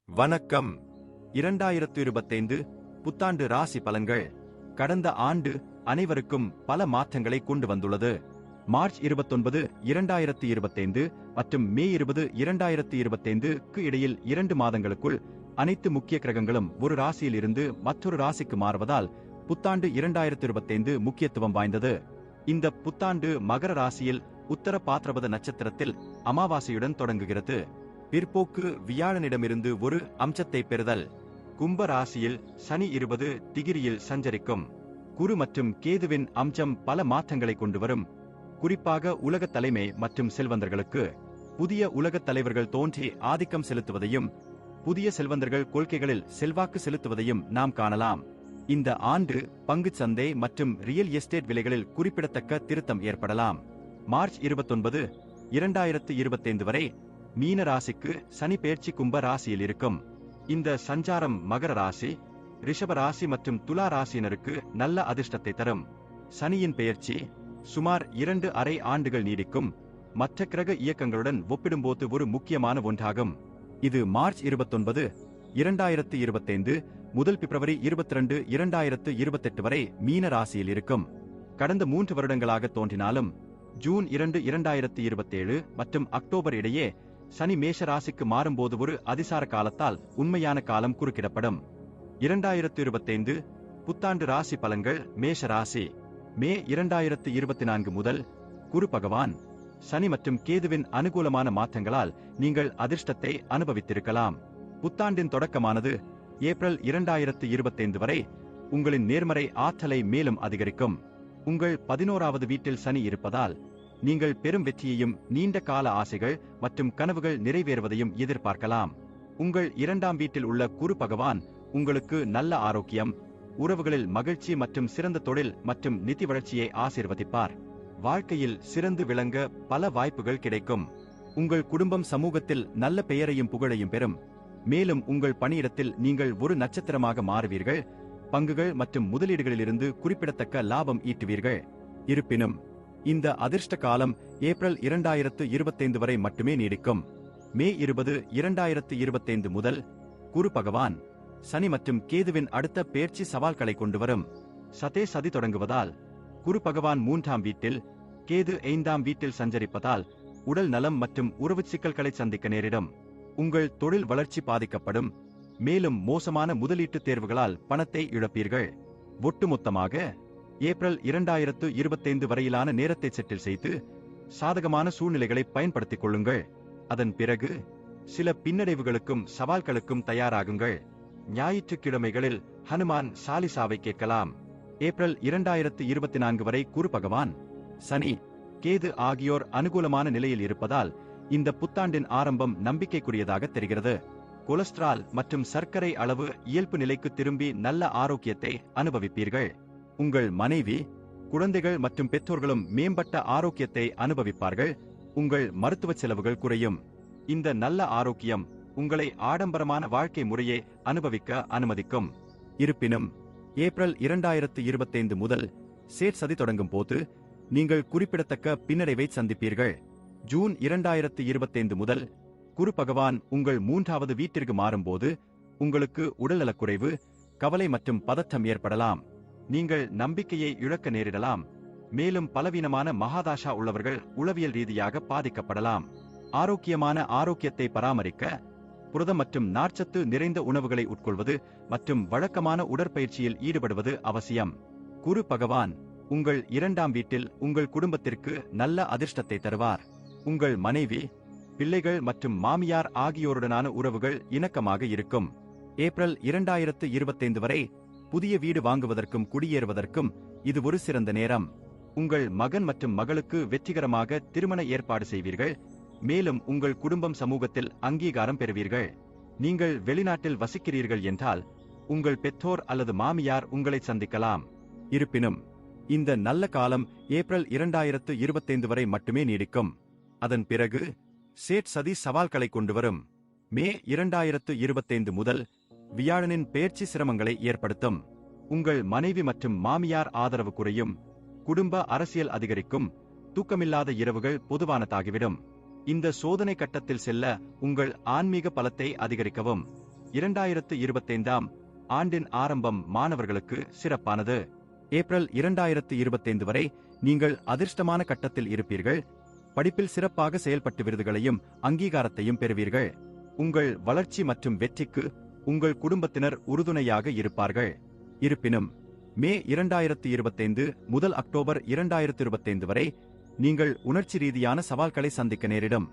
வணக்கம். 2025 புத்தாண்டு ராசி பலன்கள். கடந்த ஆண்டு அனைவருக்கும் பல மாற்றங்களை கொண்டு வந்துள்ளது. மார்ச் 29, 2025 மற்றும் மே 20, 2025க்கு இடையில் 2 மாதங்களுக்குள் அனைத்து முக்கிய கிரகங்களும் ஒரு ராசியில் இருந்து மற்றொரு ராசிக்கு மாறுவதால் புத்தாண்டு 2025 முக்கியத்துவம் வாய்ந்தது. இந்த புத்தாண்டு மகர ராசியில் உத்தர பாத்ரபத நட்சத்திரத்தில் அமாவாசையுடன் தொடங்குகிறது. பிற்போக்கு வியாழனிடமிருந்து ஒரு அம்சத்தை பெறுதல். கும்ப ராசியில் சனி 20 டிகிரியில் சஞ்சரிக்கும். குரு மற்றும் கேதுவின் அம்சம் பல மாற்றங்களை கொண்டு வரும். குறிப்பாக உலகத் தலைமை மற்றும் செல்வந்தர்களுக்கு புதிய உலகத் தலைவர்கள் தோன்றி ஆதிக்கம் செலுத்துவதையும் புதிய செல்வந்தர்கள் கொள்கைகளில் செல்வாக்கு செலுத்துவதையும் நாம் காணலாம். இந்த ஆண்டு பங்குச் சந்தை மற்றும் ரியல் எஸ்டேட் விலைகளில் குறிப்பிடத்தக்க திருத்தம் ஏற்படலாம். மார்ச் 29, 2025 வரை மீன ராசிக்கு சனி பெயர்ச்சி கும்ப ராசியில் இருக்கும். இந்த சஞ்சாரம் மகர ராசி, ரிஷப ராசி மற்றும் துலா ராசியினருக்கு நல்ல அதிர்ஷ்டத்தை தரும். சனியின் பெயர்ச்சி சுமார் 2.5 ஆண்டுகள் நீடிக்கும். மற்ற கிரக இயக்கங்களுடன் ஒப்பிடும்போது ஒரு முக்கியமான ஒன்றாகும். இது மார்ச் 29, 2025 முதல் பிப்ரவரி 22, 2028 வரை மீன ராசியில் இருக்கும். கடந்த 3 வருடங்களாக தோன்றினாலும் ஜூன் 2, 2027 மற்றும் அக்டோபர் இடையே சனி மேஷ ராசிக்கு மாறும்போது ஒரு அதிசார காலத்தால் உண்மையான காலம் குறுக்கிடப்படும். 2025 புத்தாண்டு ராசி பலன்கள். மேஷ ராசி. மே 2024 முதல் குரு பகவான், சனி மற்றும் கேதுவின் அனுகூலமான மாற்றங்களால் நீங்கள் அதிர்ஷ்டத்தை அனுபவித்திருக்கலாம். புத்தாண்டின் தொடக்கமானது ஏப்ரல் 2025 வரை உங்களின் நேர்மறை ஆற்றலை மேலும் அதிகரிக்கும். உங்கள் 11வது வீட்டில் சனி இருப்பதால் நீங்கள் பெரும் வெற்றியையும் நீண்ட கால ஆசைகள் மற்றும் கனவுகள் நிறைவேறுவதையும் எதிர்பார்க்கலாம். உங்கள் 2ஆம் வீட்டில் உள்ள குரு பகவான் உங்களுக்கு நல்ல ஆரோக்கியம், உறவுகளில் மகிழ்ச்சி மற்றும் சிறந்த தொழில் மற்றும் நிதி வளர்ச்சியை ஆசீர்வதிப்பார். வாழ்க்கையில் சிறந்து விளங்க பல வாய்ப்புகள் கிடைக்கும். உங்கள் குடும்பம் சமூகத்தில் நல்ல பெயரையும் புகழையும் பெறும். மேலும் உங்கள் பணியிடத்தில் நீங்கள் ஒரு நட்சத்திரமாக மாறுவீர்கள். பங்குகள் மற்றும் முதலீடுகளிலிருந்து குறிப்பிடத்தக்க லாபம் ஈட்டுவீர்கள். இருப்பினும் இந்த அதிர்ஷ்ட காலம் ஏப்ரல் 2025 வரை மட்டுமே நீடிக்கும். மே 20, 2025 முதல் குரு பகவான், சனி மற்றும் கேதுவின் அடுத்த பெயர்ச்சி சவால்களை கொண்டு வரும். சதி தொடங்குவதால் குரு பகவான் 3ஆம் வீட்டில், கேது 5ஆம் வீட்டில் சஞ்சரிப்பதால் உடல் நலம் மற்றும் உறவு சிக்கல்களை சந்திக்க நேரிடும். உங்கள் தொழில் வளர்ச்சி பாதிக்கப்படும். மேலும் மோசமான முதலீட்டு தேர்வுகளால் பணத்தை இழப்பீர்கள். ஒட்டுமொத்தமாக ஏப்ரல் 2025 வரையிலான நேரத்தை செட்டில் செய்து சாதகமான சூழ்நிலைகளை பயன்படுத்திக் கொள்ளுங்கள். அதன் பிறகு சில பின்னடைவுகளுக்கும் சவால்களுக்கும் தயாராகுங்கள். ஞாயிற்றுக்கிழமைகளில் ஹனுமான் சாலிசாவை கேட்கலாம். ஏப்ரல் 2024 வரை குரு பகவான், சனி, கேது ஆகியோர் அனுகூலமான நிலையில் இருப்பதால் இந்த புத்தாண்டின் ஆரம்பம் நம்பிக்கைக்குரியதாக தெரிகிறது. கொலஸ்ட்ரால் மற்றும் சர்க்கரை அளவு இயல்பு நிலைக்கு திரும்பி நல்ல ஆரோக்கியத்தை அனுபவிப்பீர்கள். உங்கள் மனைவி, குழந்தைகள் மற்றும் பெற்றோர்களும் மேம்பட்ட ஆரோக்கியத்தை அனுபவிப்பார்கள். உங்கள் மருத்துவ செலவுகள் குறையும். இந்த நல்ல ஆரோக்கியம் உங்களை ஆடம்பரமான வாழ்க்கை முறையை அனுபவிக்க அனுமதிக்கும். இருப்பினும் ஏப்ரல் 2025 முதல் சதி தொடங்கும் போது நீங்கள் குறிப்பிடத்தக்க பின்னடைவை சந்திப்பீர்கள். ஜூன் 2025 முதல் குரு பகவான் உங்கள் 3வது வீட்டிற்கு மாறும்போது உங்களுக்கு உடல்நலக்குறைவு, கவலை மற்றும் பதற்றம் ஏற்படலாம். நீங்கள் நம்பிக்கையை இழக்க நேரிடலாம். மேலும் பலவீனமான மகாதாஷா உள்ளவர்கள் உளவியல் ரீதியாக பாதிக்கப்படலாம். ஆரோக்கியமான ஆரோக்கியத்தை பராமரிக்க புரதம் மற்றும் நார்ச்சத்து நிறைந்த உணவுகளை உட்கொள்வது மற்றும் வழக்கமான உடற்பயிற்சியில் ஈடுபடுவது அவசியம். குரு பகவான் உங்கள் 2ஆம் வீட்டில் உங்கள் குடும்பத்திற்கு நல்ல அதிர்ஷ்டத்தை தருவார். உங்கள் மனைவி, பிள்ளைகள் மற்றும் மாமியார் ஆகியோருடனான உறவுகள் இணக்கமாக இருக்கும். ஏப்ரல் 2025 வரை புதிய வீடு வாங்குவதற்கும் குடியேறுவதற்கும் இது ஒரு சிறந்த நேரம். உங்கள் மகன் மற்றும் மகளுக்கு வெற்றிகரமாக திருமண ஏற்பாடு செய்வீர்கள். மேலும் உங்கள் குடும்பம் சமூகத்தில் அங்கீகாரம் பெறுவீர்கள். நீங்கள் வெளிநாட்டில் வசிக்கிறீர்கள் என்றால் உங்கள் பெற்றோர் அல்லது மாமியார் உங்களை சந்திக்கலாம். இருப்பினும் இந்த நல்ல காலம் ஏப்ரல் 2025 வரை மட்டுமே நீடிக்கும். அதன் பிறகு சதி சவால்களை கொண்டு வரும். மே 2025 முதல் வியாழனின் பெயர்ச்சி சிரமங்களை ஏற்படுத்தும். உங்கள் மனைவி மற்றும் மாமியார் ஆதரவு குறையும். குடும்ப அரசியல் அதிகரிக்கும். தூக்கமில்லாத இரவுகள் பொதுவானதாகிவிடும். இந்த சோதனை கட்டத்தில் செல்ல உங்கள் ஆன்மீக பலத்தை அதிகரிக்கவும். 2025ஆம் ஆண்டின் ஆரம்பம் மாணவர்களுக்கு சிறப்பானது. ஏப்ரல் 2025 வரை நீங்கள் அதிர்ஷ்டமான கட்டத்தில் இருப்பீர்கள். படிப்பில் சிறப்பாக செயல்பட்டு விருதுகளையும் அங்கீகாரத்தையும் பெறுவீர்கள். உங்கள் வளர்ச்சி மற்றும் வெற்றிக்கு உங்கள் குடும்பத்தினர் உறுதுணையாக இருப்பார்கள். இருப்பினும் மே 2025 முதல் அக்டோபர் 2025 வரை நீங்கள் உணர்ச்சி ரீதியான சவால்களை சந்திக்க நேரிடும்.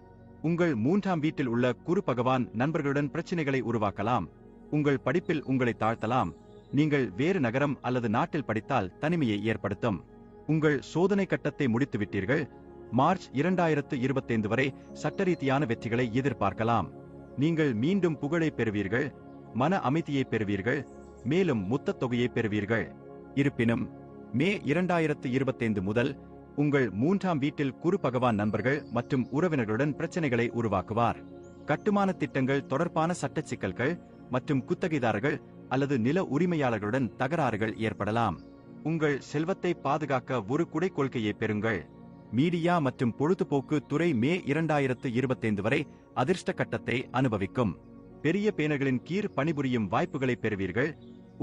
உங்கள் 3ஆம் வீட்டில் உள்ள குரு பகவான் நண்பர்களுடன் பிரச்சினைகளை உருவாக்கலாம். உங்கள் படிப்பில் உங்களை தாழ்த்தலாம். நீங்கள் வேறு நகரம் அல்லது நாட்டில் படித்தால் தனிமையை ஏற்படுத்தும். உங்கள் சோதனை கட்டத்தை முடித்துவிட்டீர்கள். மார்ச் 2025 வரை சட்டரீதியான வெற்றிகளை எதிர்பார்க்கலாம். நீங்கள் மீண்டும் புகழை பெறுவீர்கள், மன அமைதியை பெறுவீர்கள், மேலும் மொத்தத் தொகையை பெறுவீர்கள். இருப்பினும் மே 2025 முதல் உங்கள் 3ஆம் வீட்டில் குரு பகவான் நண்பர்கள் மற்றும் உறவினர்களுடன் பிரச்சனைகளை உருவாக்குவார். கட்டுமான திட்டங்கள் தொடர்பான சட்ட சிக்கல்கள் மற்றும் குத்தகைதாரர்கள் அல்லது நில உரிமையாளர்களுடன் தகராறுகள் ஏற்படலாம். உங்கள் செல்வத்தை பாதுகாக்க ஒரு குடை கொள்கையை பெறுங்கள். மீடியா மற்றும் பொழுதுபோக்கு துறை மே 2025 வரை அதிர்ஷ்ட கட்டத்தை அனுபவிக்கும். பெரிய பேனர்களின் கீழ் பணிபுரியும் வாய்ப்புகளை பெறுவீர்கள்.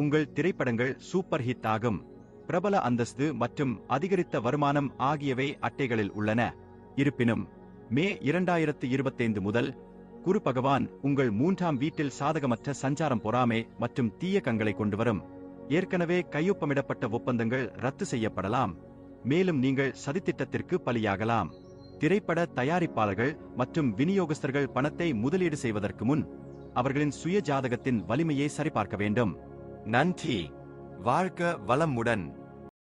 உங்கள் திரைப்படங்கள் சூப்பர் ஹிட் ஆகும். பிரபல அந்தஸ்து மற்றும் அதிகரித்த வருமானம் ஆகியவை அட்டைகளில் உள்ளன. இருப்பினும் மே 2025 முதல் குரு பகவான் உங்கள் 3ஆம் வீட்டில் சாதகமற்ற சஞ்சாரம் பொறாமை மற்றும் தீய கண்களை கொண்டுவரும். ஏற்கனவே கையொப்பமிடப்பட்ட ஒப்பந்தங்கள் ரத்து செய்யப்படலாம், மேலும் நீங்கள் சதித்திட்டத்திற்கு பலியாகலாம். திரைப்பட தயாரிப்பாளர்கள் மற்றும் விநியோகஸ்தர்கள் பணத்தை முதலீடு செய்வதற்கு முன் அவர்களின் சுய ஜாதகத்தின் வலிமையை சரிபார்க்க வேண்டும். நன்றி. வாழ்க வளமுடன்.